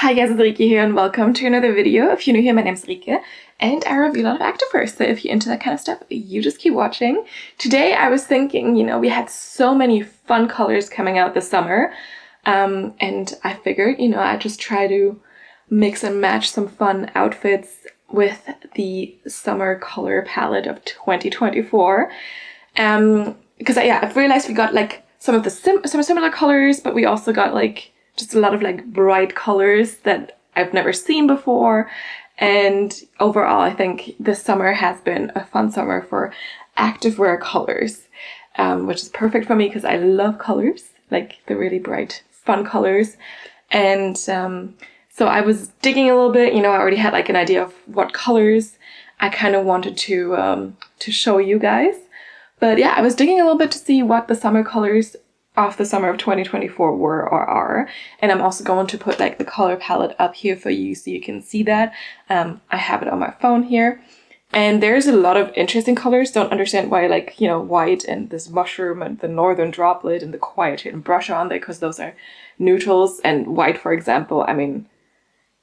Hi guys, it's Rike here and welcome to another video. If you're new here, my name's Rike and I review a lot of activewear, so if you're into that kind of stuff, you just keep watching. Today I was thinking, we had so many fun colors coming out this summer, and I figured, I'd just try to mix and match some fun outfits with the summer color palette of 2024. Because I've realized we got like some of the some similar colors, but we also got like just a lot of like bright colors that I've never seen before. And overall, I think this summer has been a fun summer for activewear colors, which is perfect for me because I love colors, like the really bright, fun colors. And so I was digging a little bit, I already had like an idea of what colors I kind of wanted to show you guys. But yeah, I was digging a little bit to see what the summer colors of the summer of 2024 were or are, and I'm also going to put like the color palette up here for you so you can see that. I have it on my phone here, and there's a lot of interesting colors. Don't understand why like white and this mushroom and the northern droplet and the quiet hidden brush on there, because those are neutrals. And white, for example, I mean,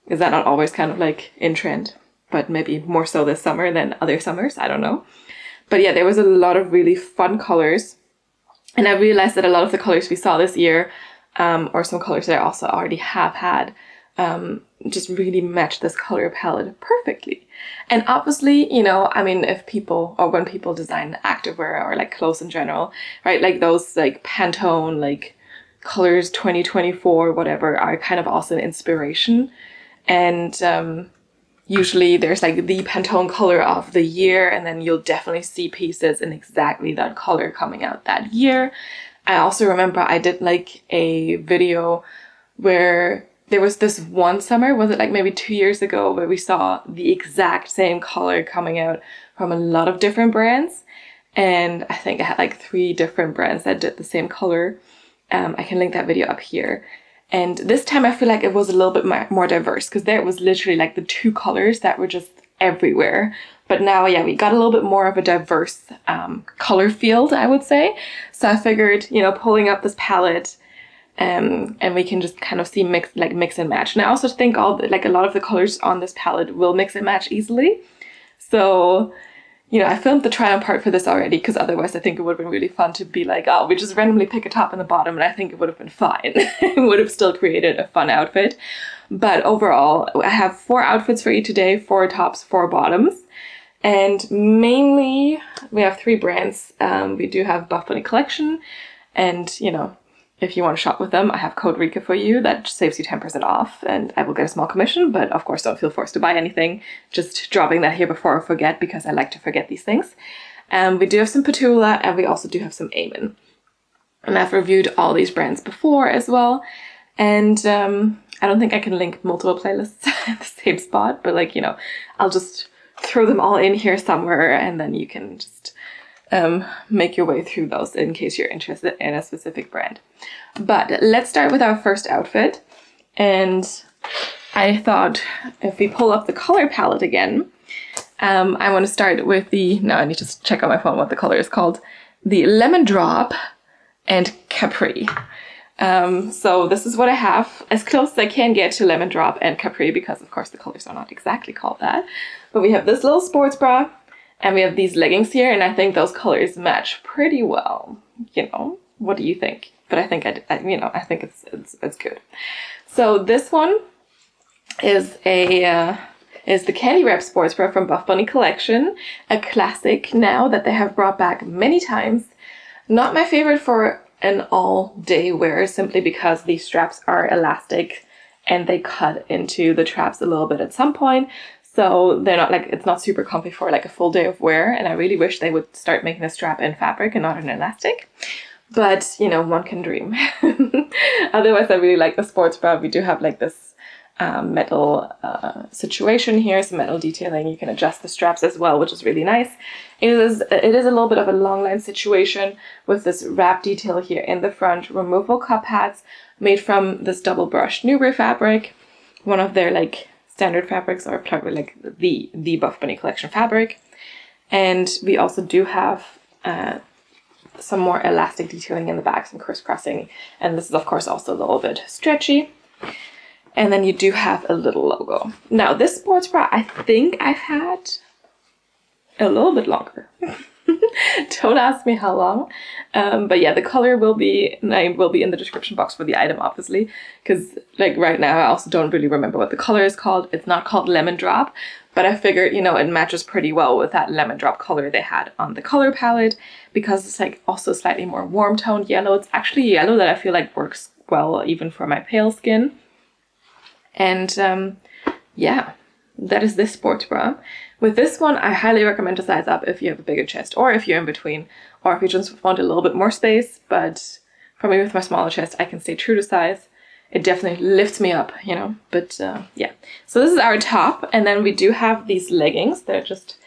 is that not always kind of like in trend, but maybe more so this summer than other summers? I don't know. But yeah, there was a lot of really fun colors. And I realized that a lot of the colors we saw this year, or some colors that I also already have had, just really match this color palette perfectly. And obviously, if people, or when people design activewear or like clothes in general, right, like those like Pantone, like colors 2024, whatever, are kind of also an inspiration. And usually there's like the Pantone color of the year, and then you'll definitely see pieces in exactly that color coming out that year. I also remember I did like a video where there was this one summer, was it like maybe 2 years ago, where we saw the exact same color coming out from a lot of different brands. And I think I had like 3 different brands that did the same color. I can link that video up here. And this time I feel like it was a little bit more diverse, because there was literally like the 2 colors that were just everywhere. But now, yeah, we got a little bit more of a diverse color field, I would say. So I figured, pulling up this palette, and we can just kind of see mix and match. And I also think a lot of the colors on this palette will mix and match easily. So I filmed the try on part for this already, because otherwise I think it would have been really fun to be like, oh, we just randomly pick a top and the bottom, and I think it would have been fine. It would have still created a fun outfit. But overall, I have 4 outfits for you today, 4 tops, 4 bottoms. And mainly, we have 3 brands. We do have Buffbunny collection, and, if you want to shop with them, I have code RIKA for you that saves you 10% off, and I will get a small commission, but of course don't feel forced to buy anything. Just dropping that here before I forget, because I like to forget these things. We do have some Petula, and we also do have some Amen. And I've reviewed all these brands before as well, and I don't think I can link multiple playlists at the same spot, but I'll just throw them all in here somewhere, and then you can just make your way through those in case you're interested in a specific brand. But let's start with our first outfit. And I thought if we pull up the color palette again, I want to start with now I need to check on my phone what the color is called. The Lemon Drop and Capri. So this is what I have, as close as I can get to Lemon Drop and Capri, because of course the colors are not exactly called that. But we have this little sports bra, and we have these leggings here, and I think those colors match pretty well. What do you think? But I think I think it's good. So this one is the Candy Wrap sports bra from Buffbunny collection, a classic now that they have brought back many times. Not my favorite for an all-day wear, simply because these straps are elastic and they cut into the traps a little bit at some point. So they're not it's not super comfy for like a full day of wear, and I really wish they would start making the strap in fabric and not in elastic. But, one can dream. Otherwise, I really like the sports bra. We do have like this metal situation here, some metal detailing. You can adjust the straps as well, which is really nice. It is a little bit of a long line situation with this wrap detail here in the front. Removable cup pads made from this double brushed Newbury fabric, one of their standard fabrics, or like the Buffbunny collection fabric. And we also do have some more elastic detailing in the back, some crisscrossing, and this is of course also a little bit stretchy. And then you do have a little logo. Now this sports bra, I think I've had a little bit longer. Don't ask me how long. But yeah, the color will be in the description box for the item, obviously, because like right now I also don't really remember what the color is called. It's not called Lemon Drop, but I figured, you know, it matches pretty well with that lemon drop color they had on the color palette, because it's like also slightly more warm toned yellow. It's actually yellow that I feel like works well even for my pale skin. And yeah, that is this sports bra. With this one, I highly recommend to size up if you have a bigger chest, or if you're in between, or if you just want a little bit more space. But for me, with my smaller chest, I can stay true to size. It definitely lifts me up, you know. But yeah, so this is our top, and then we do have these leggings. They're just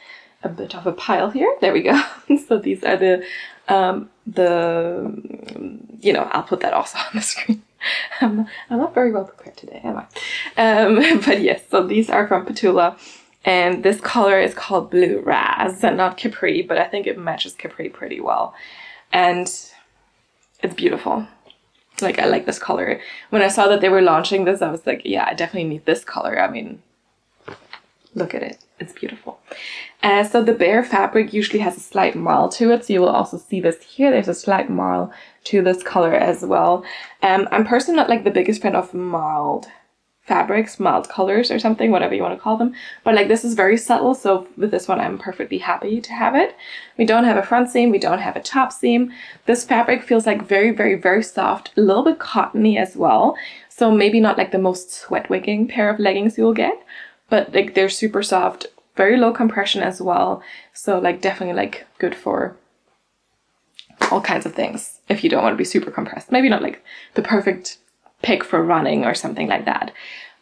a bit of a pile here. There we go. So these are the you know, I'll put that also on the screen. I'm not very well prepared today, am I? But yes, so these are from Pantone, and this color is called Blue Raz and not Capri, but I think it matches Capri pretty well, and it's beautiful. Like, I like this color. When I saw that they were launching this, I was like, yeah, I definitely need this color. I mean, look at it. It's beautiful. So the bare fabric usually has a slight marl to it. So you will also see this here. There's a slight marl to this color as well. I'm personally not like the biggest fan of marled fabrics, mild colors or something, whatever you want to call them. But like, this is very subtle. So with this one, I'm perfectly happy to have it. We don't have a front seam. We don't have a top seam. This fabric feels like very, very, very soft, a little bit cottony as well. So maybe not like the most sweat wicking pair of leggings you'll get, but like they're super soft, very low compression as well. So like definitely like good for all kinds of things if you don't want to be super compressed. Maybe not like the perfect pick for running or something like that,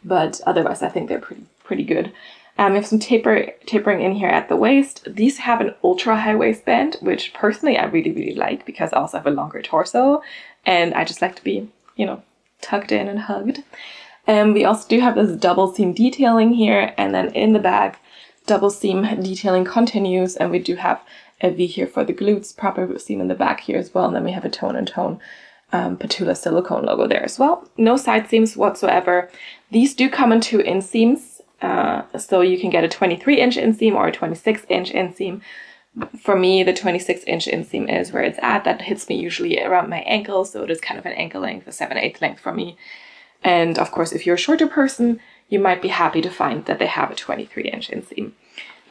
but otherwise I think they're pretty good. We have some tapering in here at the waist. These have an ultra high waistband, which personally I really, really like, because I also have a longer torso and I just like to be, you know, tucked in and hugged. And we also do have this double seam detailing here, and then in the back, double seam detailing continues, and we do have a V here for the glutes, proper seam in the back here as well, and then we have a tone and tone Pantone silicone logo there as well. No side seams whatsoever. These do come in 2 inseams, so you can get a 23-inch inseam or a 26-inch inseam. For me, the 26-inch inseam is where it's at. That hits me usually around my ankle, so it is kind of an ankle length, a 7/8 length for me. And of course, if you're a shorter person, you might be happy to find that they have a 23-inch inseam.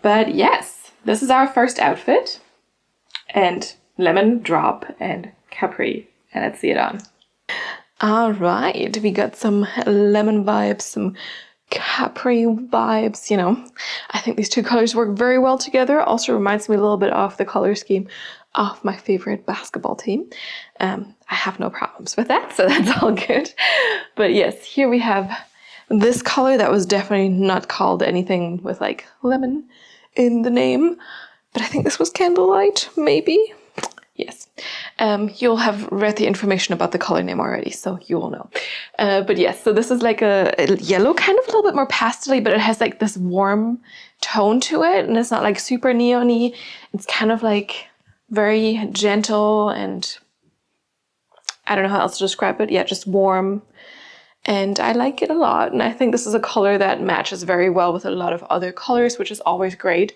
But yes, this is our first outfit, and lemon drop and capri, and let's see it on. All right, we got some lemon vibes, some capri vibes, you know. I think these two colors work very well together. Also reminds me a little bit of the color scheme of my favorite basketball team. I have no problems with that, so that's all good. But yes, here we have this color that was definitely not called anything with like lemon in the name, but I think this was candlelight, maybe. Yes, you'll have read the information about the color name already, so you will know. But yes, so this is like a yellow, kind of a little bit more pastel-y, but it has like this warm tone to it, and it's not like super neon-y. It's kind of like very gentle, and I don't know how else to describe it. Yeah, just warm, and I like it a lot. And I think this is a color that matches very well with a lot of other colors, which is always great.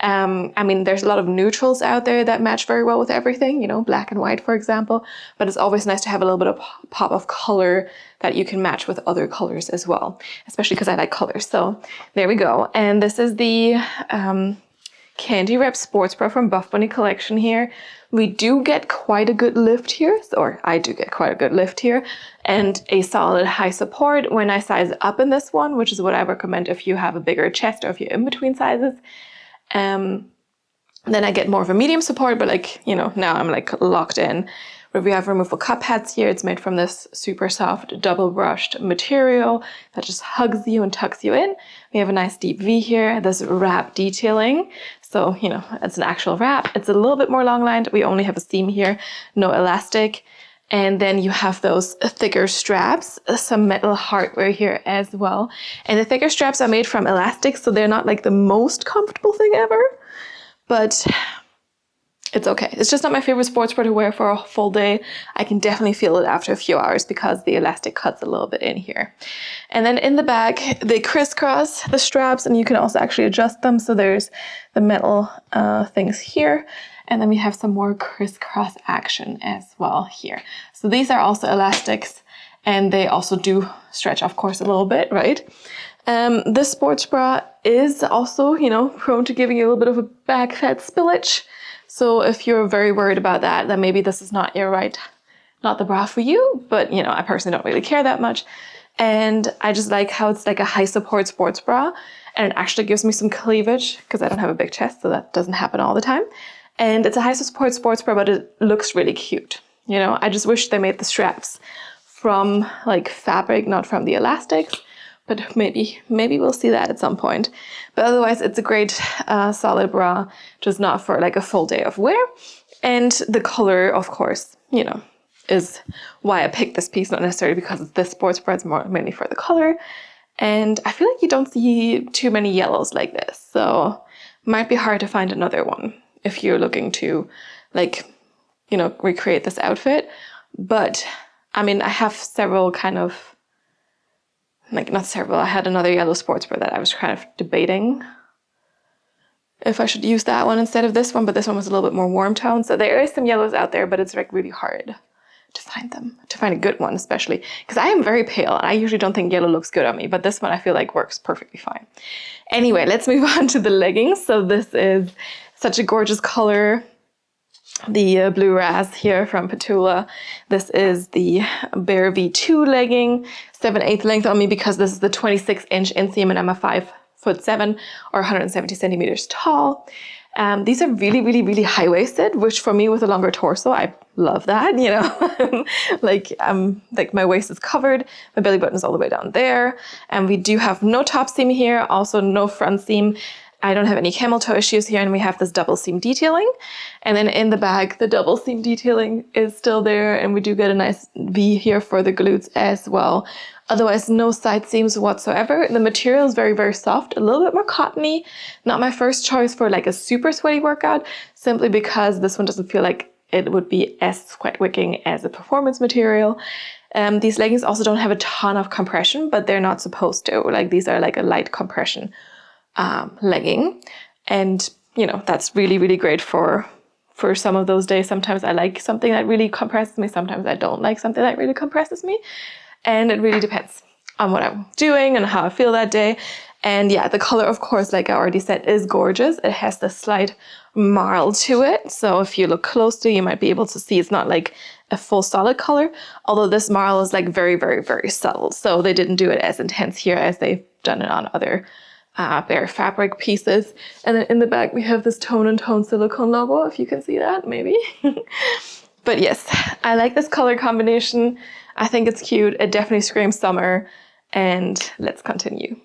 I mean, there's a lot of neutrals out there that match very well with everything, you know, black and white, for example, but it's always nice to have a little bit of pop of color that you can match with other colors as well, especially because I like colors. So there we go. And this is the Candy Wrap Sports Bra from Buffbunny collection here. We do get quite a good lift here, or I do get quite a good lift here, and a solid high support when I size up in this one, which is what I recommend if you have a bigger chest or if you're in between sizes. Then I get more of a medium support, but like, you know, now I'm like locked in. Where we have removable cup pads here. It's made from this super soft double brushed material that just hugs you and tucks you in. We have a nice deep V here, this wrap detailing. So, you know, it's an actual wrap. It's a little bit more long lined. We only have a seam here, no elastic. And then you have those thicker straps, some metal hardware here as well. And the thicker straps are made from elastic, so they're not like the most comfortable thing ever, but it's okay. It's just not my favorite sports bra to wear for a full day. I can definitely feel it after a few hours because the elastic cuts a little bit in here. And then in the back, they crisscross the straps, and you can also actually adjust them. So there's the metal things here. And then we have some more crisscross action as well here. So these are also elastics, and they also do stretch, of course, a little bit, right? This sports bra is also, you know, prone to giving you a little bit of a back fat spillage. So if you're very worried about that, then maybe this is not not the bra for you. But, you know, I personally don't really care that much. And I just like how it's like a high support sports bra, and it actually gives me some cleavage because I don't have a big chest, so that doesn't happen all the time. And it's a high support sports bra, but it looks really cute. You know, I just wish they made the straps from like fabric, not from the elastics. But maybe we'll see that at some point. But otherwise, it's a great solid bra, just not for like a full day of wear. And the color, of course, you know, is why I picked this piece, not necessarily because it's this sports bra, it's mainly for the color. And I feel like you don't see too many yellows like this. So it might be hard to find another one if you're looking to like, you know, recreate this outfit. But I mean, I have several kind of, like not several, I had another yellow sports bra that I was kind of debating if I should use that one instead of this one, but this one was a little bit more warm tone. So there is some yellows out there, but it's like really hard to find them, to find a good one, especially because I am very pale and I usually don't think yellow looks good on me, but this one I feel like works perfectly fine. Anyway, let's move on to the leggings. So this is such a gorgeous color. The blue raz here from Petula. This is the Bare V2 legging, 7/8 length on me because this is the 26-inch inseam and I'm a 5'7" or 170 centimeters tall. These are really, really, really high-waisted, which for me with a longer torso, I love that, you know. like my waist is covered, my belly button is all the way down there. And we do have no top seam here, also no front seam. I don't have any camel toe issues here, and we have this double seam detailing. And then in the back, the double seam detailing is still there, and we do get a nice V here for the glutes as well. Otherwise, no side seams whatsoever. The material is very, very soft, a little bit more cottony. Not my first choice for like a super sweaty workout, simply because this one doesn't feel like it would be as sweat wicking as a performance material. These leggings also don't have a ton of compression, but they're not supposed to. Like these are like a light compression legging, and you know that's really, really great for some of those days. Sometimes I like something that really compresses me, sometimes I don't like something that really compresses me, and it really depends on what I'm doing and how I feel that day. And yeah, the color, of course, like I already said, is gorgeous. It has the slight marl to it, so if you look closely you might be able to see it's not like a full solid color, although this marl is like very, very, very subtle, so they didn't do it as intense here as they've done it on other bare fabric pieces. And then in the back we have this Tone and Tone silicone logo, if you can see that maybe. But yes, I like this color combination. I think it's cute. It definitely screams summer. And let's continue.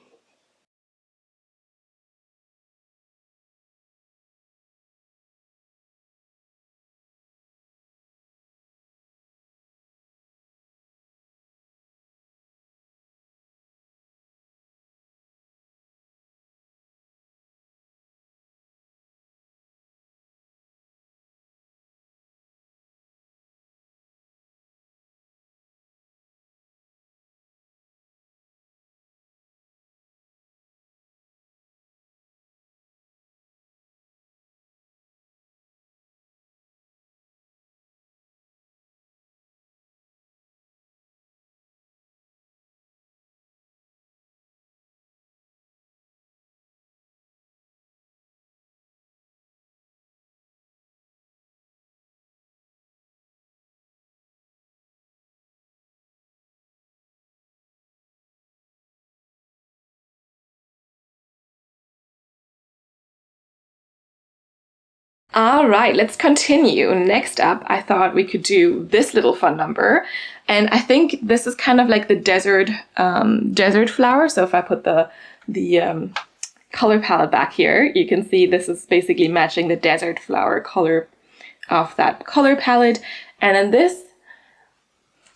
All right, let's continue. Next up, I thought we could do this little fun number. And I think this is kind of like the desert flower. So if I put the color palette back here, you can see this is basically matching the desert flower color of that color palette. And then this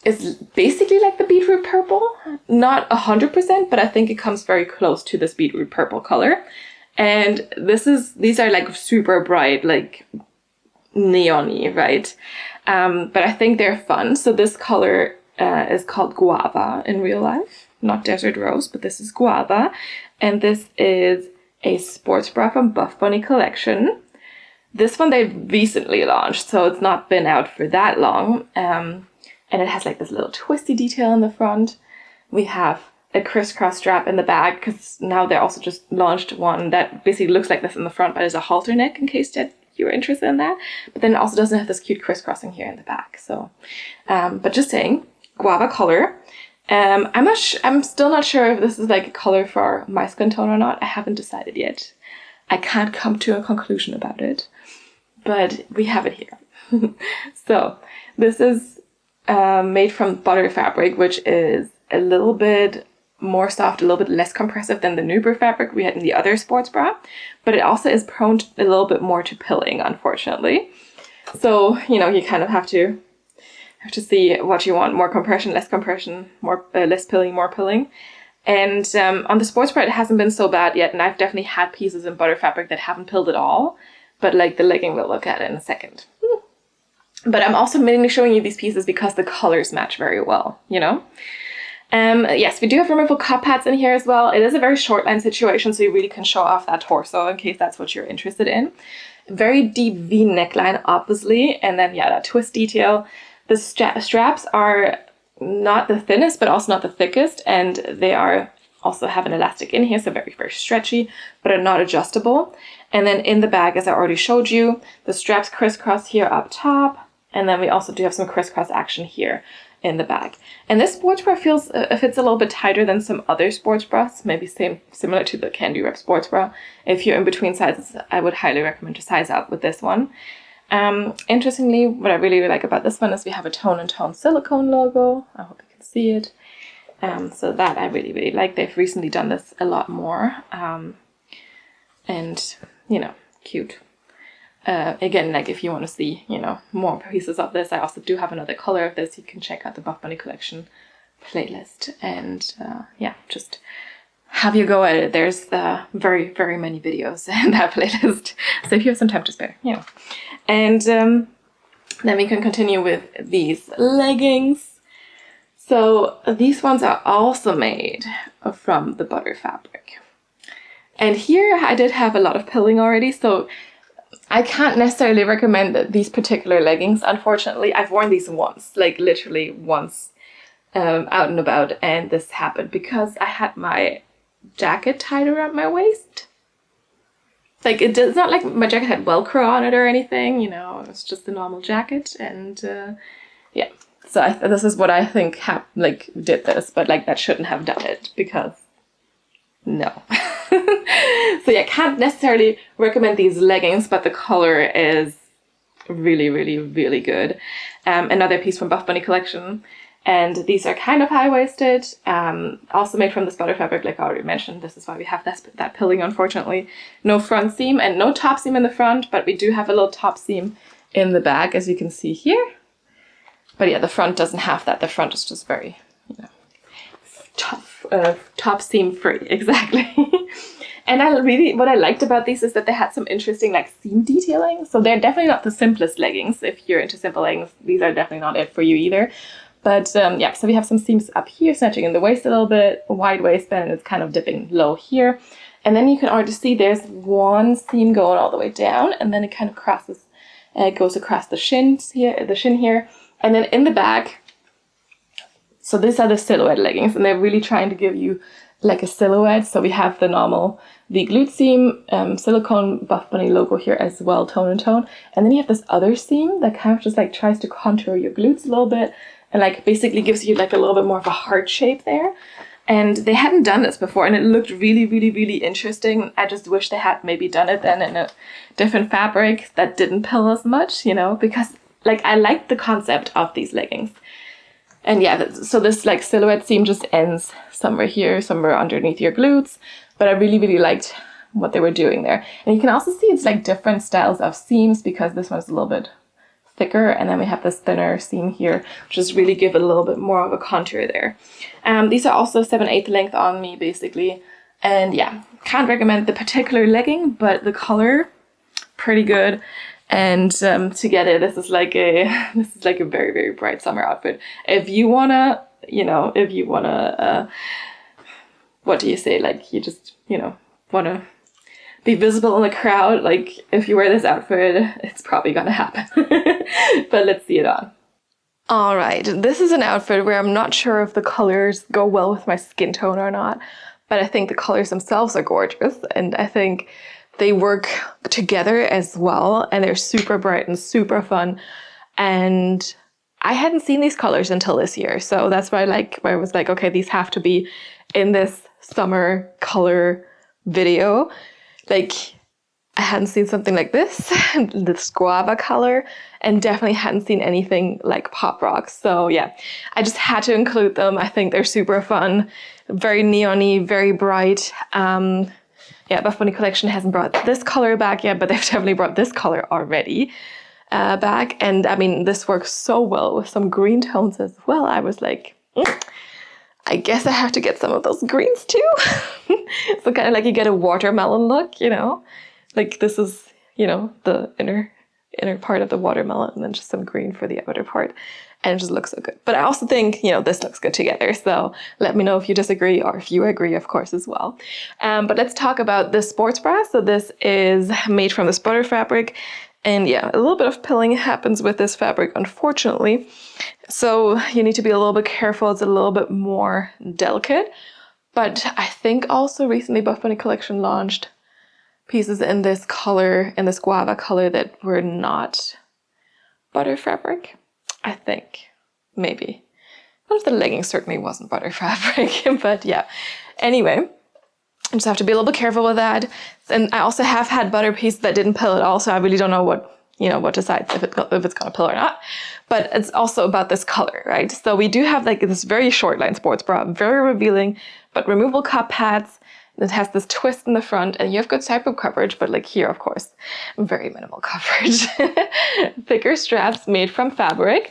is basically like the beetroot purple. Not 100%, but I think it comes very close to this beetroot purple color. And these are like super bright, like neon-y, right? But I think they're fun. So this color is called Guava in real life, not Desert Rose, but this is Guava. And this is a sports bra from Buffbunny collection. This one they recently launched, so it's not been out for that long. And it has like this little twisty detail in the front. We have a crisscross strap in the back, because now they also just launched one that basically looks like this in the front, but is a halter neck in case that you're interested in that. But then it also doesn't have this cute crisscrossing here in the back. So, but just saying, Guava color. I'm still not sure if this is like a color for my skin tone or not. I haven't decided yet. I can't come to a conclusion about it, but we have it here. So this is made from butter fabric, which is a little bit more soft, a little bit less compressive than the Nuber fabric we had in the other sports bra, but it also is prone to a little bit more to pilling, unfortunately. So, you know, you kind of have to see what you want: more compression, less compression, more less pilling, more pilling. And on the sports bra, it hasn't been so bad yet, and I've definitely had pieces in butter fabric that haven't pilled at all, but like the legging we'll look at in a second. But I'm also mainly showing you these pieces because the colors match very well, you know? Yes, we do have removable cup pads in here as well. It is a very short line situation, so you really can show off that torso in case that's what you're interested in. Very deep V neckline, obviously, and then yeah, that twist detail. The straps are not the thinnest, but also not the thickest, and they are also have an elastic in here, so very, very stretchy, but are not adjustable. And then in the bag, as I already showed you, the straps crisscross here up top, and then we also do have some crisscross action here in the bag. And this sports bra fits a little bit tighter than some other sports bras, maybe similar to the Candy Wrap sports bra. If you're in between sizes, I would highly recommend to size up with this one. Interestingly, what I really like about this one is we have a Tone and Tone silicone logo. I hope you can see it. So that I really, really like. They've recently done this a lot more. And, you know, cute. Again, like if you want to see, you know, more pieces of this, I also do have another color of this. You can check out the Buffbunny collection playlist. And yeah, just have you go at it. There's very, very many videos in that playlist. So if you have some time to spare, you know. And then we can continue with these leggings. So these ones are also made from the butter fabric. And here I did have a lot of pilling already, so I can't necessarily recommend these particular leggings, unfortunately. I've worn these once, like literally once out and about, and this happened because I had my jacket tied around my waist. Like, it's not like my jacket had Velcro on it or anything, you know, it's just a normal jacket, and yeah. So this is what I think did this, but like that shouldn't have done it, because no. So yeah, can't necessarily recommend these leggings, but the color is really, really, really good. Another piece from Buffbunny collection, and these are kind of high-waisted, also made from this butter fabric, like I already mentioned. This is why we have that pilling, unfortunately. No front seam and no top seam in the front, but we do have a little top seam in the back, as you can see here. But yeah, the front doesn't have that. The front is just very, you know, top seam free, exactly. And what I liked about these is that they had some interesting like seam detailing. So they're definitely not the simplest leggings. If you're into simple leggings, these are definitely not it for you either. But yeah, so we have some seams up here, snatching in the waist a little bit, a wide waistband, and it's kind of dipping low here. And then you can already see there's one seam going all the way down, and then it kind of crosses, goes across the shin here. And then in the back, so these are the silhouette leggings, and they're really trying to give you like a silhouette. So we have the glute seam, silicone Buffbunny logo here as well, Tone and Tone. And then you have this other seam that kind of just like tries to contour your glutes a little bit, and like basically gives you like a little bit more of a heart shape there. And they hadn't done this before, and it looked really, really, really interesting. I just wish they had maybe done it then in a different fabric that didn't pill as much, you know, because like I liked the concept of these leggings. And yeah, so this like silhouette seam just ends somewhere here, somewhere underneath your glutes. But I really, really liked what they were doing there. And you can also see it's like different styles of seams, because this one's a little bit thicker, and then we have this thinner seam here, which just really give it a little bit more of a contour there. These are also 7/8 length on me, basically. And yeah, can't recommend the particular legging, but the color, pretty good. And together, this is like a very, very bright summer outfit. If you wanna, what do you say? Like, you just, wanna be visible in the crowd. Like, if you wear this outfit, it's probably gonna happen. But let's see it on. All right, this is an outfit where I'm not sure if the colors go well with my skin tone or not, but I think the colors themselves are gorgeous, and I think they work together as well, and they're super bright and super fun. And I hadn't seen these colors until this year, so that's why I was like, okay, these have to be in this summer color video. Like, I hadn't seen something like this guava color, and definitely hadn't seen anything like Pop Rocks. So yeah, I just had to include them. I think they're super fun, very neon-y, very bright. Yeah, Buffbunny collection hasn't brought this color back yet, but they've definitely brought this color already back. And I mean, this works so well with some green tones as well. I was like, I guess I have to get some of those greens too. So kind of like you get a watermelon look, like this is, the inner part of the watermelon, and then just some green for the outer part. And it just looks so good. But I also think, this looks good together. So let me know if you disagree, or if you agree, of course, as well. But let's talk about this sports bra. So this is made from this butter fabric. And yeah, a little bit of pilling happens with this fabric, unfortunately. So you need to be a little bit careful. It's a little bit more delicate. But I think also recently Buffbunny collection launched pieces in this color, in this guava color, that were not butter fabric. I think, maybe. One of the leggings certainly wasn't butter fabric, but yeah. Anyway, I just have to be a little bit careful with that. And I also have had butter pieces that didn't pill at all, so I really don't know what decides if it's gonna pill or not. But it's also about this color, right? So we do have like this very short line sports bra, very revealing, but removable cup pads. It has this twist in the front, and you have good side boob coverage, but like here, of course, very minimal coverage. Thicker straps made from fabric.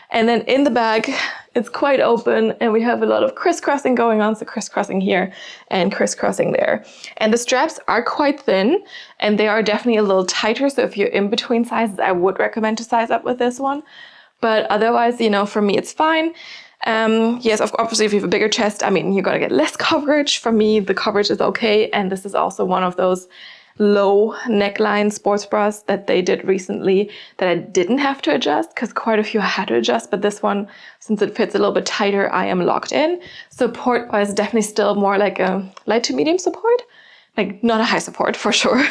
And then in the back, it's quite open, and we have a lot of crisscrossing going on. So crisscrossing here and crisscrossing there. And the straps are quite thin, and they are definitely a little tighter. So if you're in between sizes, I would recommend to size up with this one. But otherwise, for me, it's fine. Yes, obviously, if you have a bigger chest, I mean, you're gonna get less coverage. For me, the coverage is okay. And this is also one of those low neckline sports bras that they did recently that I didn't have to adjust, because quite a few I had to adjust. But this one, since it fits a little bit tighter, I am locked in. Support-wise, definitely still more like a light to medium support. Like, not a high support, for sure.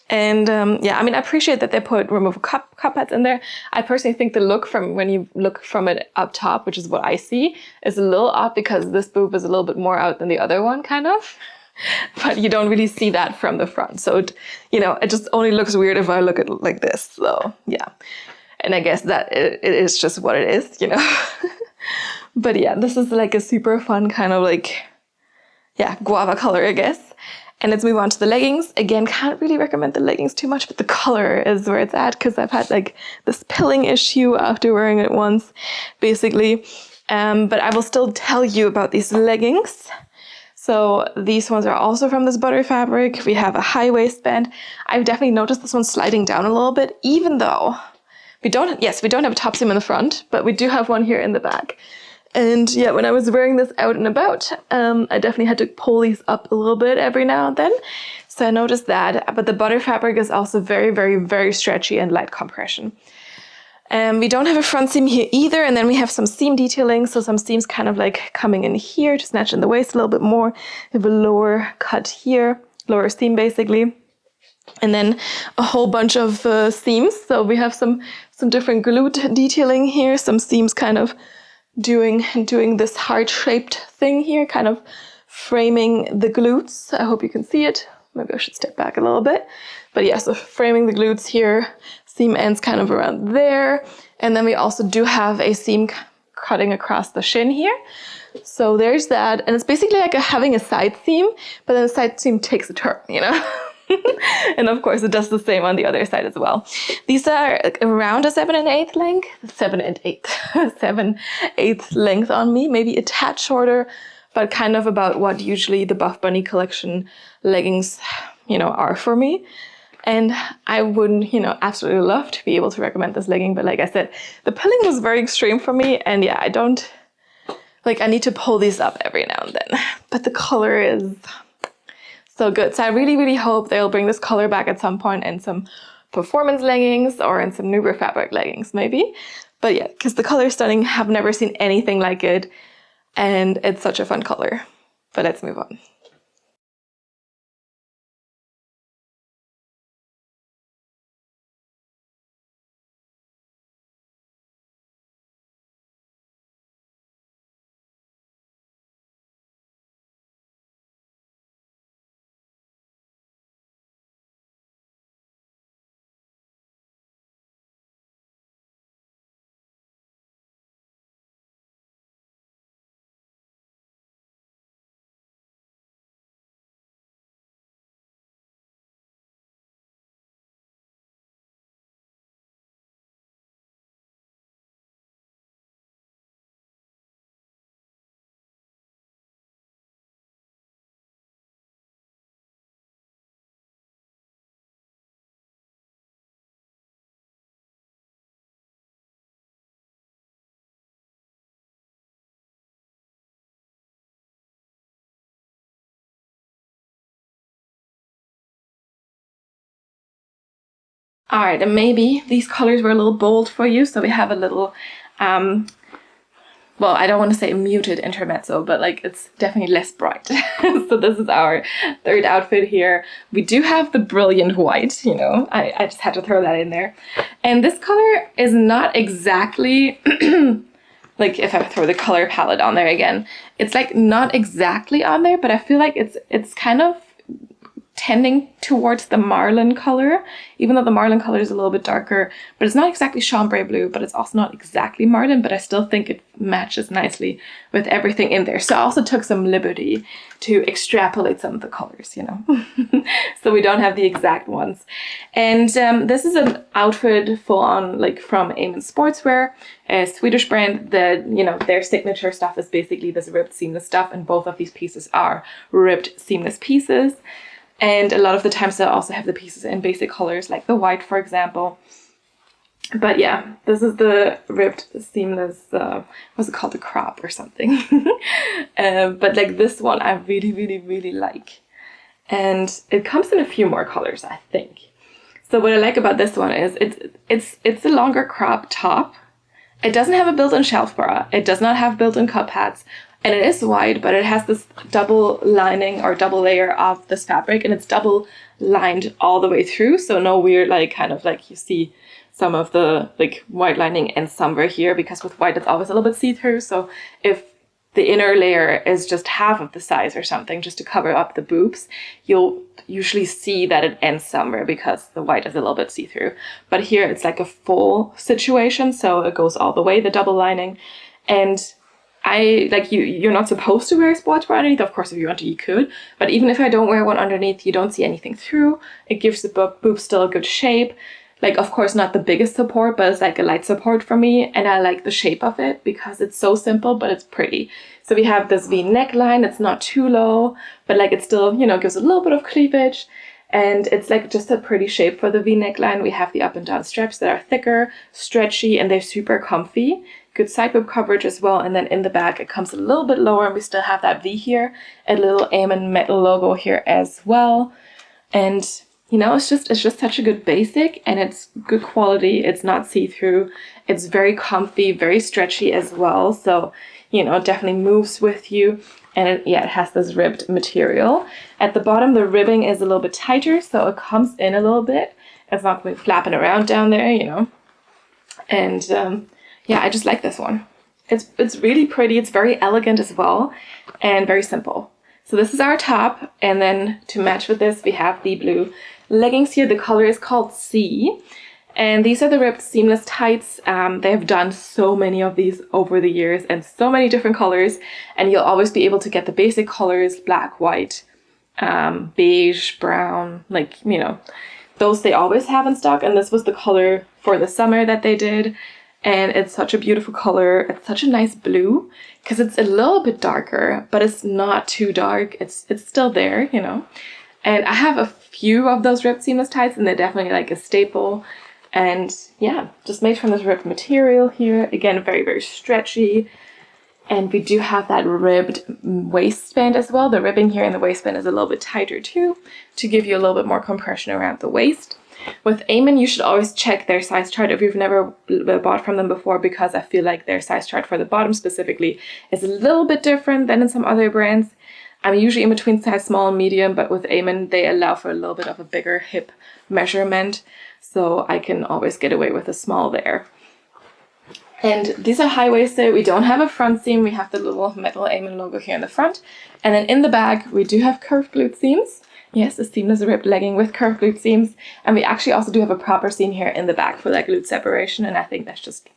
And yeah, I mean, I appreciate that they put removable cup pads in there. I personally think the look from when you look from it up top, which is what I see, is a little odd, because this boob is a little bit more out than the other one, kind of. But you don't really see that from the front. So, it just only looks weird if I look at it like this. So yeah. And I guess that it is just what it is, But yeah, this is like a super fun kind of like, yeah, guava color, I guess. And let's move on to the leggings. Again, can't really recommend the leggings too much, but the color is where it's at, because I've had like this pilling issue after wearing it once, basically. But I will still tell you about these leggings. So these ones are also from this butter fabric. We have a high waistband. I've definitely noticed this one sliding down a little bit, even though we don't have a top seam in the front, but we do have one here in the back. And yeah, when I was wearing this out and about, I definitely had to pull these up a little bit every now and then. So I noticed that. But the butter fabric is also very, very, very stretchy and light compression. We don't have a front seam here either. And then we have some seam detailing. So some seams kind of like coming in here to snatch in the waist a little bit more. We have a lower cut here, lower seam basically. And then a whole bunch of seams. So we have some different glute detailing here. Some seams kind of doing this heart-shaped thing here, kind of framing the glutes. I hope you can see it. Maybe I should step back a little bit. But yeah, so framing the glutes here, seam ends kind of around there. And then we also do have a seam cutting across the shin here. So there's that. And it's basically like having a side seam, but then the side seam takes a turn, And of course, it does the same on the other side as well. These are around a 7 1/8 length, 7 1/8, 7/8 length on me, maybe a tad shorter, but kind of about what usually the Buffbunny collection leggings, are for me. And I would, absolutely love to be able to recommend this legging. But like I said, the pilling was very extreme for me. And yeah, I need to pull these up every now and then. But the color is so good. So I really, really hope they'll bring this color back at some point in some performance leggings or in some Nuber fabric leggings maybe. But yeah, because the color is stunning. Have never seen anything like it. And it's such a fun color. But let's move on. All right, and maybe these colors were a little bold for you, so we have a little, well, I don't want to say muted intermezzo, but like it's definitely less bright. So this is our third outfit here. We do have the brilliant white, I just had to throw that in there. And this color is not exactly, like if I throw the color palette on there again, it's like not exactly on there, but I feel like it's kind of tending towards the marlin color, even though the marlin color is a little bit darker, but it's not exactly chambray blue, but it's also not exactly marlin, but I still think it matches nicely with everything in there. So I also took some liberty to extrapolate some of the colors, so we don't have the exact ones. And this is an outfit full on like from Amen Sportswear, a Swedish brand that, their signature stuff is basically this ribbed seamless stuff, and both of these pieces are ribbed seamless pieces. And a lot of the times they'll also have the pieces in basic colors, like the white, for example. But yeah, this is the ribbed seamless, what's it called, the crop or something. But like this one, I really, really, really like. And it comes in a few more colors, I think. So what I like about this one is it's a longer crop top. It doesn't have a built-in shelf bra. It does not have built-in cup pads. And it is wide, but it has this double lining or double layer of this fabric, and it's double lined all the way through. So no weird, kind of like you see some of the white lining and somewhere here, because with white it's always a little bit see-through. So if the inner layer is just half of the size or something, just to cover up the boobs, you'll usually see that it ends somewhere because the white is a little bit see-through. But here it's like a full situation, so it goes all the way, the double lining. And you're not supposed to wear a sports bra underneath. Of course, if you want to, you could. But even if I don't wear one underneath, you don't see anything through. It gives the boob still a good shape. Of course, not the biggest support, but it's like a light support for me. And I like the shape of it because it's so simple, but it's pretty. So we have this V neckline. It's not too low, but it still, gives a little bit of cleavage. And it's just a pretty shape for the V neckline. We have the up and down straps that are thicker, stretchy, and they're super comfy. Good side boob coverage as well. And then in the back, it comes a little bit lower, and we still have that V here, a little Amen metal logo here as well. And, it's just such a good basic, and it's good quality. It's not see-through. It's very comfy, very stretchy as well. So, it definitely moves with you. And it has this ribbed material. At the bottom, the ribbing is a little bit tighter, so it comes in a little bit. It's not going to be flapping around down there, And I just like this one. It's really pretty. It's very elegant as well, and very simple. So this is our top, and then to match with this, we have the blue leggings here. The color is called C. And these are the ribbed seamless tights. They've done so many of these over the years and so many different colors. And you'll always be able to get the basic colors, black, white, beige, brown, those they always have in stock. And this was the color for the summer that they did. And it's such a beautiful color. It's such a nice blue because it's a little bit darker, but it's not too dark. It's still there, And I have a few of those ribbed seamless tights, and they're definitely like a staple. And yeah, just made from this ribbed material here. Again, very, very stretchy. And we do have that ribbed waistband as well. The ribbing here in the waistband is a little bit tighter too, to give you a little bit more compression around the waist. With Amen, you should always check their size chart if you've never bought from them before, because I feel like their size chart for the bottom specifically is a little bit different than in some other brands. I'm usually in between size small and medium, but with Amen, they allow for a little bit of a bigger hip measurement, so I can always get away with a small there. And these are high-waisted. We don't have a front seam. We have the little metal Amen logo here in the front. And then in the back, we do have curved glute seams. Yes, a seamless ribbed legging with curved glute seams. And we actually also do have a proper seam here in the back for like glute separation. And I think that's just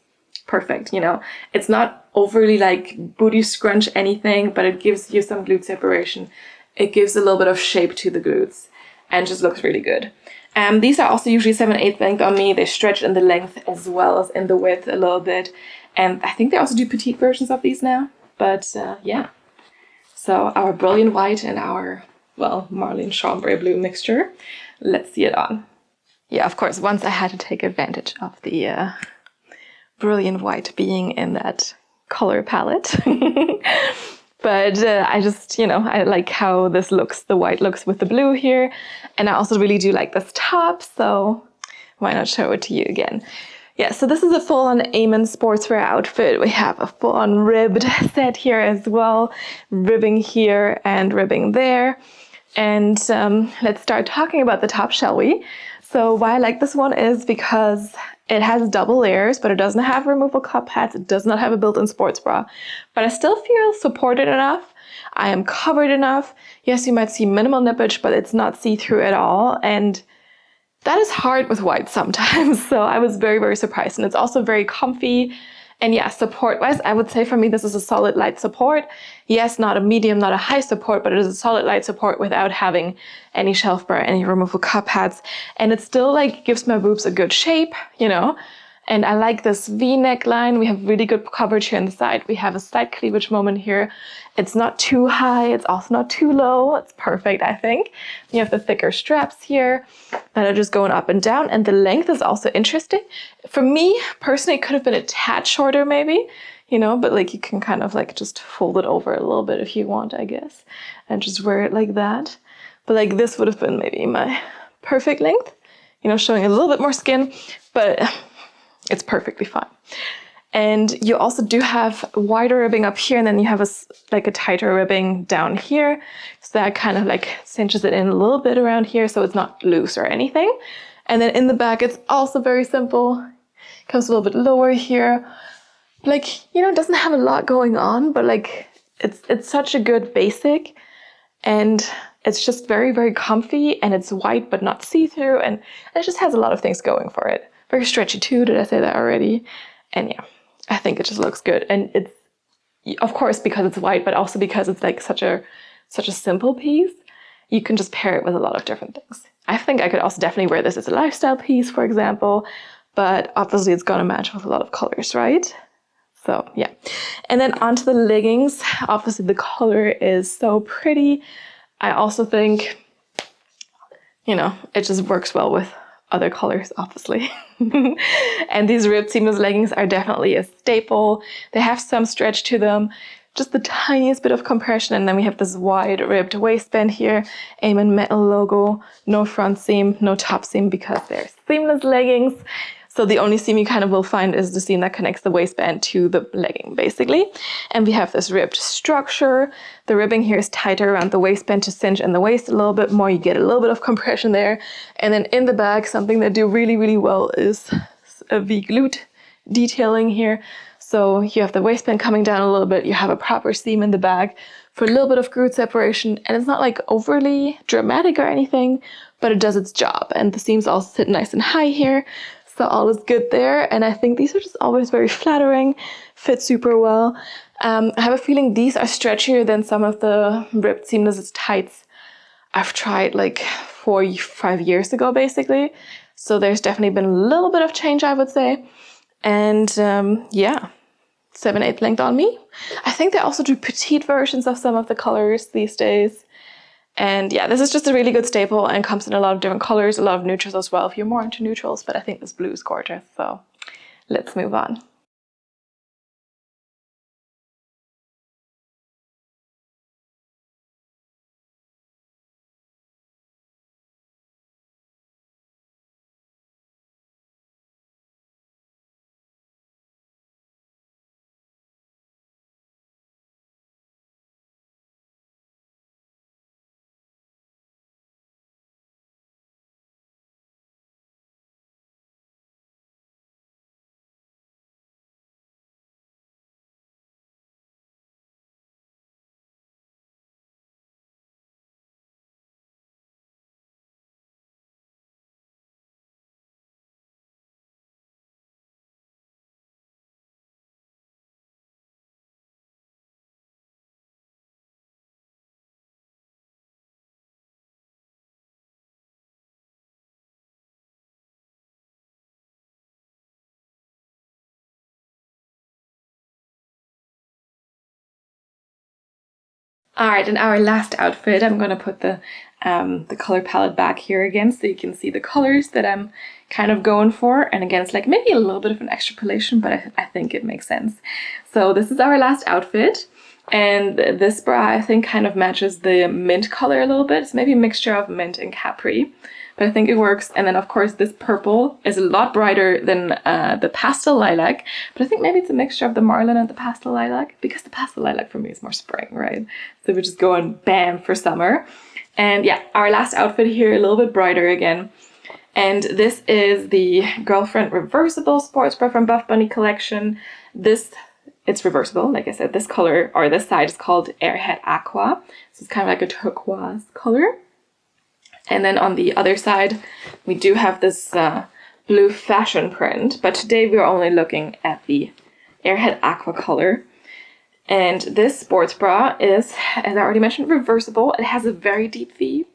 perfect, you know. It's not overly like booty scrunch anything, but it gives you some glute separation. It gives a little bit of shape to the glutes and just looks really good. These are also usually 7/8 length on me. They stretch in the length as well as in the width a little bit. And I think they also do petite versions of these now. But yeah. So our brilliant white and our, well, Marlene Chambray blue mixture. Let's see it on. Yeah, of course, once I had to take advantage of the brilliant white being in that color palette. But I just, you know, I like how this looks, the white looks with the blue here. And I also really do like this top, so why not show it to you again? Yeah, so this is a full-on Amen sportswear outfit. We have a full-on ribbed set here as well, ribbing here and ribbing there. And let's start talking about the top, shall we? So why I like this one is because it has double layers, but it doesn't have removable cup pads. It does not have a built-in sports bra, but I still feel supported enough. I am covered enough. Yes, you might see minimal nippage, but it's not see-through at all. And that is hard with white sometimes. So I was very, very surprised. And it's also very comfy. And yeah, support-wise, I would say for me, this is a solid light support. Yes, not a medium, not a high support, but it is a solid light support without having any shelf bar, any removable cup pads. And it still like gives my boobs a good shape, you know. And I like this V neckline. We have really good coverage here on the side. We have a slight cleavage moment here. It's not too high. It's also not too low. It's perfect, I think. You have the thicker straps here that are just going up and down. And the length is also interesting. For me, personally, it could have been a tad shorter maybe, you know, but like you can kind of like just fold it over a little bit if you want, I guess, and just wear it like that. But like this would have been maybe my perfect length, you know, showing a little bit more skin, but it's perfectly fine. And you also do have wider ribbing up here, and then you have a tighter ribbing down here. So that kind of like cinches it in a little bit around here, so it's not loose or anything. And then in the back, it's also very simple. Comes a little bit lower here. Like, you know, it doesn't have a lot going on, but like it's such a good basic, and it's just very, very comfy, and it's white but not see-through, and it just has a lot of things going for it. Very stretchy too, did I say that already? And yeah, I think it just looks good. And it's, of course, because it's white, but also because it's like such a simple piece, you can just pair it with a lot of different things. I think I could also definitely wear this as a lifestyle piece, for example, but obviously it's gonna match with a lot of colors, right? So yeah. And then onto the leggings. Obviously the color is so pretty. I also think, you know, it just works well with other colors, obviously. And these ribbed seamless leggings are definitely a staple. They have some stretch to them, just the tiniest bit of compression. And then we have this wide ribbed waistband here, Amen metal logo, no front seam, no top seam because they're seamless leggings. So the only seam you kind of will find is the seam that connects the waistband to the legging, basically. And we have this ribbed structure. The ribbing here is tighter around the waistband to cinch in the waist a little bit more. You get a little bit of compression there. And then in the back, something they do really, really well is a V-glute detailing here. So you have the waistband coming down a little bit. You have a proper seam in the back for a little bit of glute separation. And it's not like overly dramatic or anything, but it does its job. And the seams all sit nice and high here. So all is good there. And I think these are just always very flattering, fit super well. I have a feeling these are stretchier than some of the ribbed seamless tights I've tried like 4 or 5 years ago, basically. So there's definitely been a little bit of change, I would say. And yeah, 7/8 length on me. I think they also do petite versions of some of the colors these days. And yeah, this is just a really good staple and comes in a lot of different colors, a lot of neutrals as well if you're more into neutrals, but I think this blue is gorgeous, so let's move on. Alright, in our last outfit, I'm going to put the color palette back here again so you can see the colors that I'm kind of going for. And again, it's like maybe a little bit of an extrapolation, but I think it makes sense. So this is our last outfit. And this bra, I think, kind of matches the mint color a little bit. It's maybe a mixture of mint and capri, but I think it works. And then, of course, this purple is a lot brighter than the pastel lilac, but I think maybe it's a mixture of the marlin and the pastel lilac, because the pastel lilac for me is more spring, right? So we're just going bam for summer. And yeah, our last outfit here, a little bit brighter again. And this is the Girlfriend Reversible sports bra from Buffbunny collection. It's reversible, like I said. This color, or this side, is called Airhead Aqua. So it's kind of like a turquoise color. And then on the other side, we do have this blue fashion print. But today we're only looking at the Airhead Aqua color. And this sports bra is, as I already mentioned, reversible. It has a very deep V.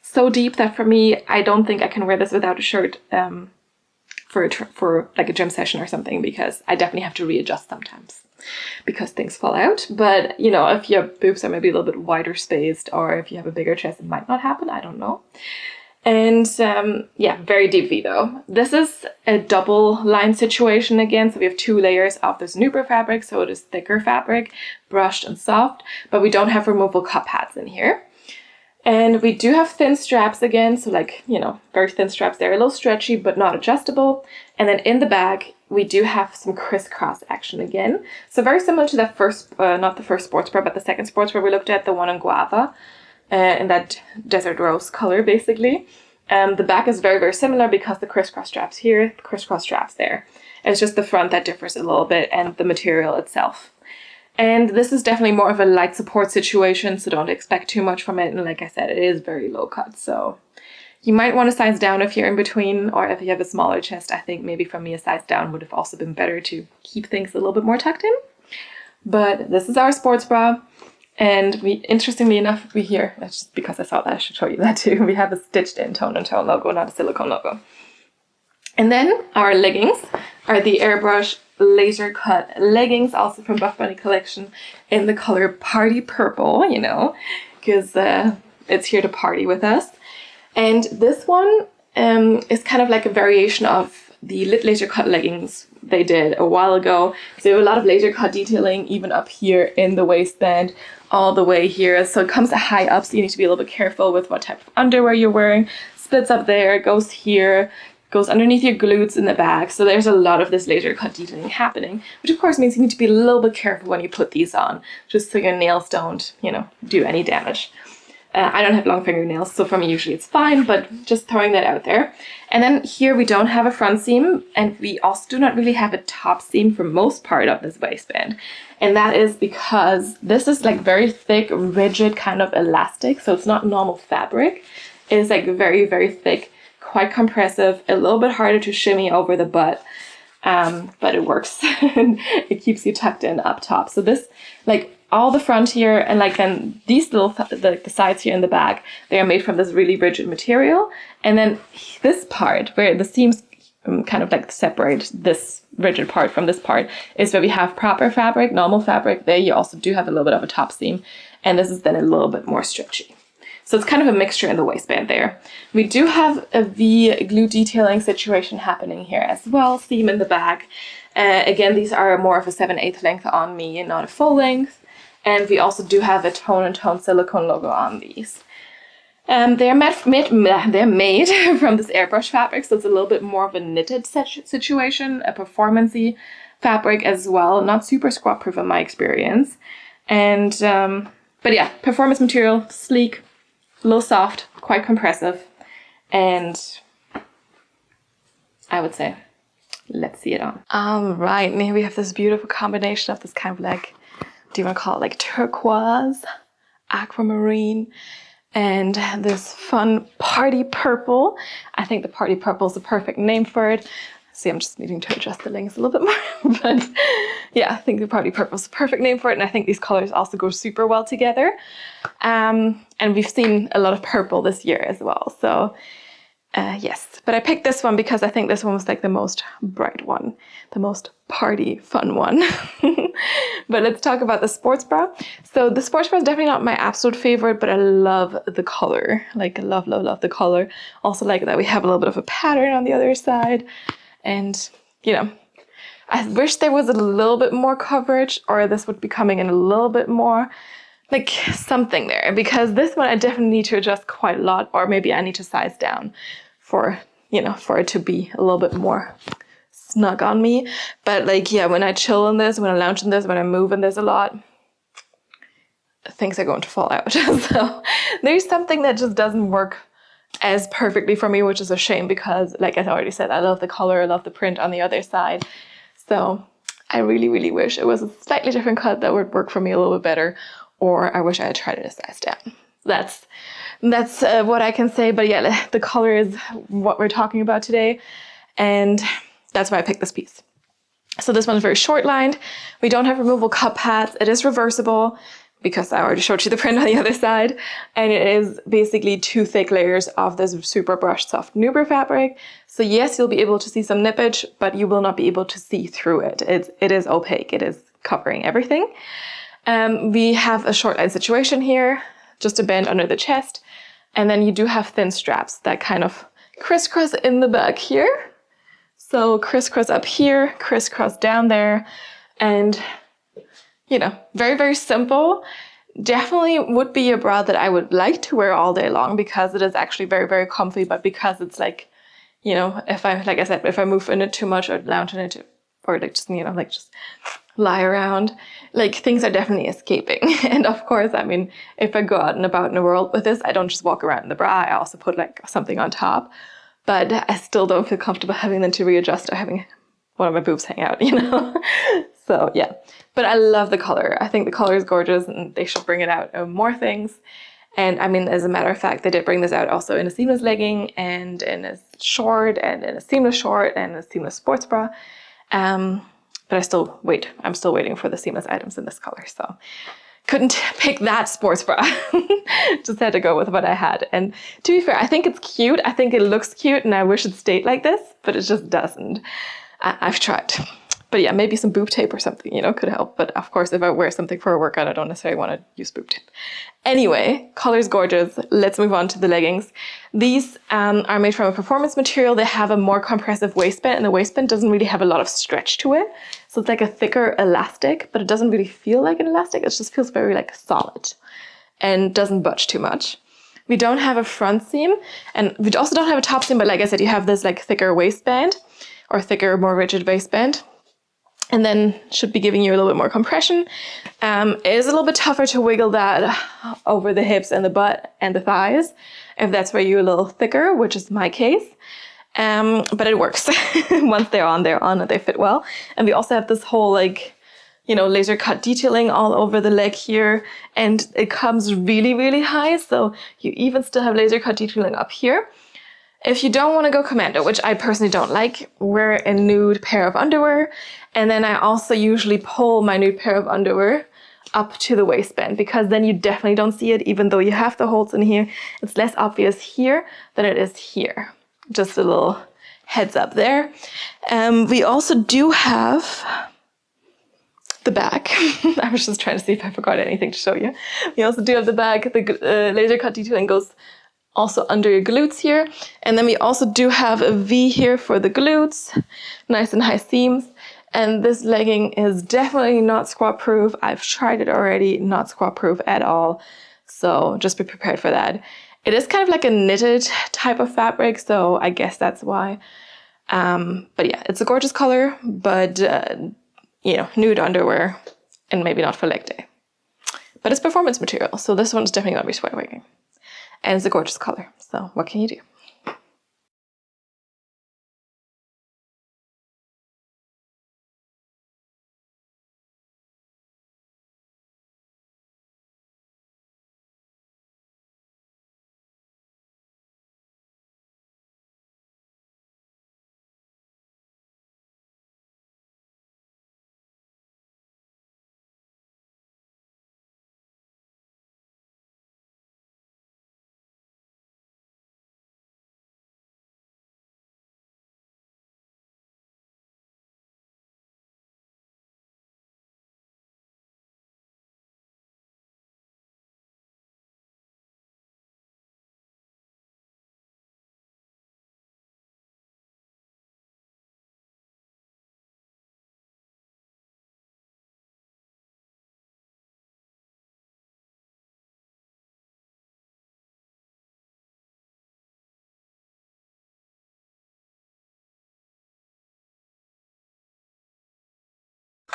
So deep that for me, I don't think I can wear this without a shirt for like a gym session or something, because I definitely have to readjust sometimes because things fall out. But you know, if your boobs are maybe a little bit wider spaced, or if you have a bigger chest, it might not happen, I don't know. And yeah, very deep V though. This is a double line situation again, so we have 2 layers of this Nuber fabric, so it is thicker fabric, brushed and soft, but we don't have removable cup pads in here. And we do have thin straps again, so like, you know, very thin straps. They're a little stretchy, but not adjustable. And then in the back, we do have some crisscross action again. So very similar to that first, not the first sports bra, but the second sports bra we looked at, the one in guava, in that desert rose color, basically. The back is very, very similar because the crisscross straps here, the crisscross straps there. It's just the front that differs a little bit, and the material itself. And this is definitely more of a light support situation, so don't expect too much from it. And like I said, it is very low cut, so you might want to size down if you're in between, or if you have a smaller chest. I think maybe for me a size down would have also been better to keep things a little bit more tucked in. But this is our sports bra, and we, interestingly enough, that's just because I saw that, I should show you that too. We have a stitched in tone and tone logo, not a silicone logo. And then our leggings are the Airbrush laser cut leggings, also from Buffbunny collection, in the color Party Purple, you know, because it's here to party with us. And this one is kind of like a variation of the lit laser cut leggings they did a while ago. So you have a lot of laser cut detailing even up here in the waistband, all the way here. So it comes high up, so you need to be a little bit careful with what type of underwear you're wearing. Splits up there, goes here, goes underneath your glutes in the back. So there's a lot of this laser cut detailing happening, which of course means you need to be a little bit careful when you put these on, just so your nails don't, you know, do any damage. I don't have long fingernails, so for me usually it's fine, but just throwing that out there. And then here we don't have a front seam, and we also do not really have a top seam for most part of this waistband. And that is because this is like very thick, rigid kind of elastic, so it's not normal fabric. It is like very, very thick, quite compressive, a little bit harder to shimmy over the butt, but it works. And it keeps you tucked in up top. So this, like, all the front here, and like then these little the sides here in the back, they are made from this really rigid material. And then this part where the seams kind of like separate this rigid part from this part is where we have proper fabric, normal fabric. There you also do have a little bit of a top seam, and this is then a little bit more stretchy. So it's kind of a mixture in the waistband there. We do have a V glue detailing situation happening here as well, seam in the back. Again, these are more of a 7/8 length on me and not a full length. And we also do have a Tone and Tone silicone logo on these. They're made from this airbrush fabric, so it's a little bit more of a knitted situation, a performance-y fabric as well, not super squat proof in my experience. And but yeah, performance material, sleek, a little soft, quite compressive, and I would say let's see it on. All right, here we have this beautiful combination of this kind of like, do you want to call it like turquoise, aquamarine, and this fun party purple. I think the party purple is the perfect name for it. See, I'm just needing to adjust the length a little bit more. But yeah, I think the party purple is the perfect name for it. And I think these colors also go super well together. And we've seen a lot of purple this year as well. So yes, but I picked this one because I think this one was like the most bright one, the most party fun one. But let's talk about the sports bra. So the sports bra is definitely not my absolute favorite, but I love the color. Like love the color. Also like that we have a little bit of a pattern on the other side. And you know, I wish there was a little bit more coverage, or this would be coming in a little bit more, like something there, because this one I definitely need to adjust quite a lot, or maybe I need to size down for, you know, for it to be a little bit more snug on me. But like, yeah, when I chill in this, when I lounge in this, when I move in this a lot, things are going to fall out. So there's something that just doesn't work as perfectly for me, which is a shame because like I already said, I love the color, I love the print on the other side. So I really, really wish it was a slightly different cut that would work for me a little bit better, or I wish I had tried it a size down. That's what I can say. But yeah, the color is what we're talking about today, and that's why I picked this piece. So this one's very short lined. We don't have removable cup pads. It is reversible because I already showed you the print on the other side, and it is basically 2 thick layers of this super brushed soft Nuber fabric. So yes, you'll be able to see some nippage, but you will not be able to see through it. It is opaque. It is covering everything. We have a short line situation here, just a band under the chest. And then you do have thin straps that kind of crisscross in the back here. So crisscross up here, crisscross down there. And, you know, very, very simple. Definitely would be a bra that I would like to wear all day long because it is actually very, very comfy. But because it's like, you know, if I, like I said, if I move in it too much or lounge in it, or like just, you know, like just lie around, like things are definitely escaping. And of course, I mean, if I go out and about in the world with this, I don't just walk around in the bra, I also put like something on top, but I still don't feel comfortable having them to readjust or having one of my boobs hang out, you know? So yeah, but I love the color. I think the color is gorgeous and they should bring it out in more things. And I mean, as a matter of fact, they did bring this out also in a seamless legging and in a short and in a seamless short and a seamless sports bra. But I'm still waiting for the seamless items in this color. So couldn't pick that sports bra. Just had to go with what I had. And to be fair, I think it's cute. I think it looks cute and I wish it stayed like this, but it just doesn't. I've tried. But yeah, maybe some boob tape or something, you know, could help. But of course, if I wear something for a workout, I don't necessarily want to use boob tape. Anyway, color's gorgeous. Let's move on to the leggings. These are made from a performance material. They have a more compressive waistband, and the waistband doesn't really have a lot of stretch to it. So it's like a thicker elastic, but it doesn't really feel like an elastic. It just feels very like solid and doesn't budge too much. We don't have a front seam, and we also don't have a top seam, but like I said, you have this like thicker waistband or thicker, more rigid waistband. And then should be giving you a little bit more compression. It is a little bit tougher to wiggle that over the hips and the butt and the thighs, if that's where you're a little thicker, which is my case. But it works. Once they're on and they fit well. And we also have this whole like, you know, laser cut detailing all over the leg here. And it comes really, really high. So you even still have laser cut detailing up here. If you don't want to go commando, which I personally don't like, wear a nude pair of underwear. And then I also usually pull my nude pair of underwear up to the waistband because then you definitely don't see it, even though you have the holes in here. It's less obvious here than it is here. Just a little heads up there. We also do have the back. I was just trying to see if I forgot anything to show you. We also do have the back. The laser cut detailing goes also under your glutes here. And then we also do have a V here for the glutes. Nice and high seams. And this legging is definitely not squat proof. I've tried it already, not squat proof at all. So just be prepared for that. It is kind of like a knitted type of fabric, so I guess that's why. But yeah, it's a gorgeous color, but you know, nude underwear and maybe not for leg day. But it's performance material, so this one's definitely gonna be sweat wicking. And it's a gorgeous color, so what can you do?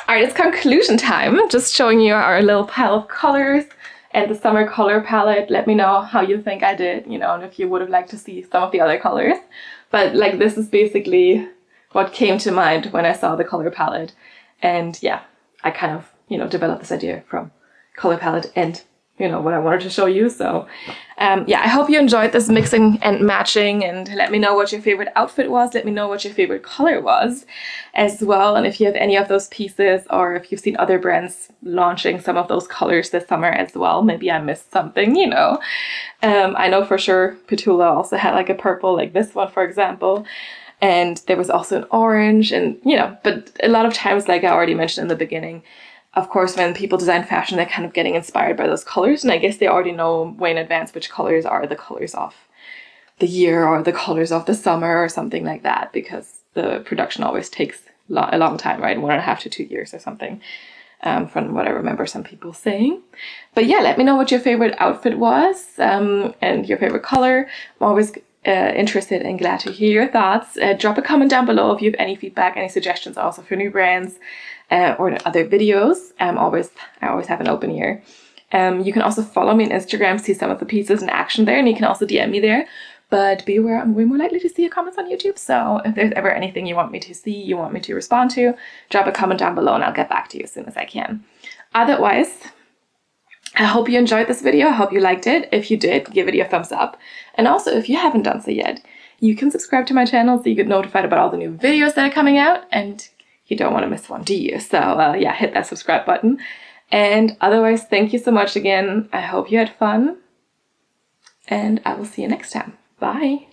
Alright, it's conclusion time. Just showing you our little pile of colors and the summer color palette. Let me know how you think I did, you know, and if you would have liked to see some of the other colors. But like, this is basically what came to mind when I saw the color palette. And yeah, I kind of, you know, developed this idea from color palette and, you know, what I wanted to show you. So yeah, I hope you enjoyed this mixing and matching, and let me know what your favorite outfit was. Let me know what your favorite color was as well. And if you have any of those pieces, or if you've seen other brands launching some of those colors this summer as well, maybe I missed something, you know. I know for sure Petula also had like a purple, like this one, for example. And there was also an orange, and, you know, but a lot of times, like I already mentioned in the beginning, of course, when people design fashion, they're kind of getting inspired by those colors. And I guess they already know way in advance which colors are the colors of the year or the colors of the summer or something like that, because the production always takes a long time, right? 1.5 to 2 years or something, from what I remember some people saying. But yeah, let me know what your favorite outfit was, and your favorite color. I'm always interested and glad to hear your thoughts. Drop a comment down below if you have any feedback, any suggestions also for new brands, or other videos. I always have an open ear. You can also follow me on Instagram, see some of the pieces in action there, and you can also DM me there. But be aware, I'm way more likely to see your comments on YouTube. So if there's ever anything you want me to see, you want me to respond to, drop a comment down below and I'll get back to you as soon as I can. Otherwise, I hope you enjoyed this video. I hope you liked it. If you did, give it a thumbs up. And also, if you haven't done so yet, you can subscribe to my channel so you get notified about all the new videos that are coming out, and you don't want to miss one, do you? So yeah, hit that subscribe button. And otherwise, thank you so much again. I hope you had fun, and I will see you next time. Bye.